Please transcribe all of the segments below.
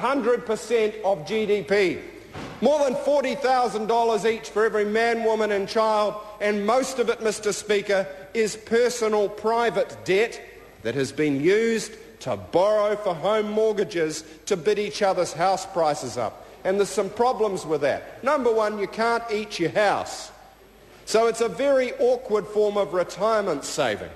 100% of GDP. More than $40,000 each for every man, woman and child, and most of it, Mr. Speaker, is personal private debt that has been used to borrow for home mortgages to bid each other's house prices up. And there's some problems with that. Number one, you can't eat your house. So it's a very awkward form of retirement saving.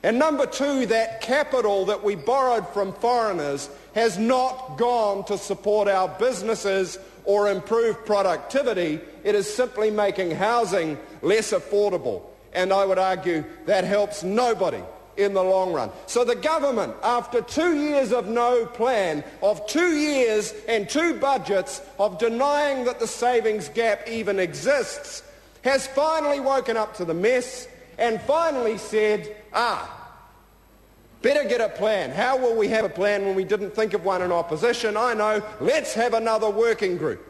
And number two, that capital that we borrowed from foreigners has not gone to support our businesses or improve productivity. It is simply making housing less affordable. And I would argue that helps nobody in the long run. So the government, after 2 years of no plan, of 2 years and 2 budgets of denying that the savings gap even exists, has finally woken up to the mess and finally said, better get a plan. How will we have a plan when we didn't think of one in opposition? I know, let's have another working group.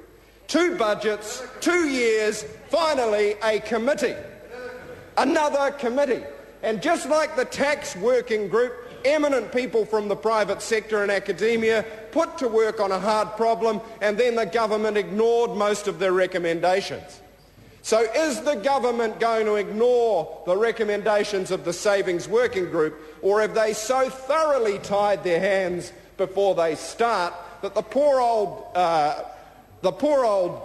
2 budgets, 2 years, finally a committee. Another committee. And just like the tax working group, eminent people from the private sector and academia put to work on a hard problem, and then the government ignored most of their recommendations. So is the government going to ignore the recommendations of the Savings Working Group, or have they so thoroughly tied their hands before they start that the poor old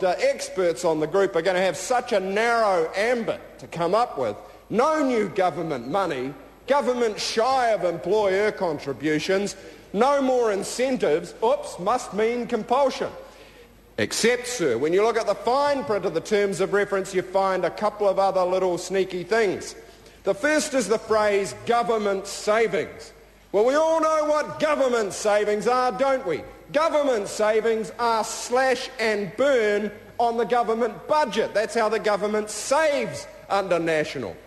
experts on the group are going to have such a narrow ambit to come up with? No new government money, government shy of employer contributions, no more incentives, must mean compulsion. Except, sir, when you look at the fine print of the terms of reference, you find a couple of other little sneaky things. The first is the phrase government savings. Well, we all know what government savings are, don't we? Government savings are slash and burn on the government budget. That's how the government saves under national.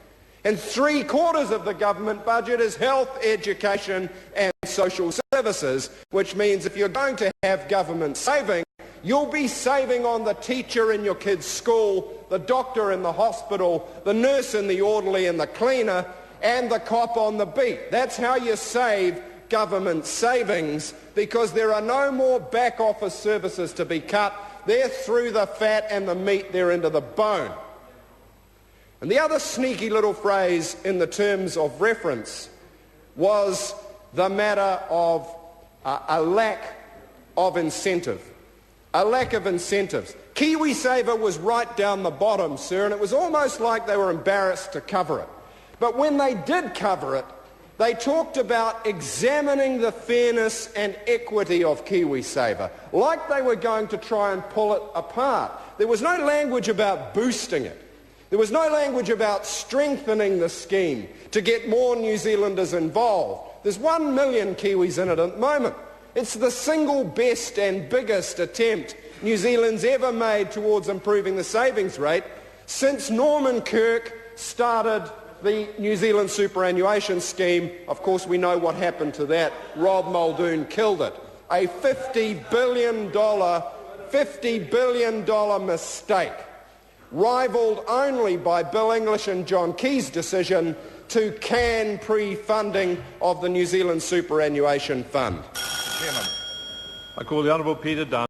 And 3/4 of the government budget is health, education and social services, which means if you're going to have government saving, you'll be saving on the teacher in your kid's school, the doctor in the hospital, the nurse and the orderly and the cleaner, and the cop on the beat. That's how you save government savings, because there are no more back office services to be cut. They're through the fat and the meat, they're into the bone. And the other sneaky little phrase in the terms of reference was the matter of a lack of incentive. A lack of incentives. KiwiSaver was right down the bottom, sir, and it was almost like they were embarrassed to cover it. But when they did cover it, they talked about examining the fairness and equity of KiwiSaver, like they were going to try and pull it apart. There was no language about boosting it. There was no language about strengthening the scheme to get more New Zealanders involved. There's 1 million Kiwis in it at the moment. It's the single best and biggest attempt New Zealand's ever made towards improving the savings rate since Norman Kirk started the New Zealand superannuation scheme. Of course, we know what happened to that. Rob Muldoon killed it. A $50 billion mistake, rivalled only by Bill English and John Key's decision to can pre-funding of the New Zealand Superannuation Fund. I call the Honourable Peter Dunn.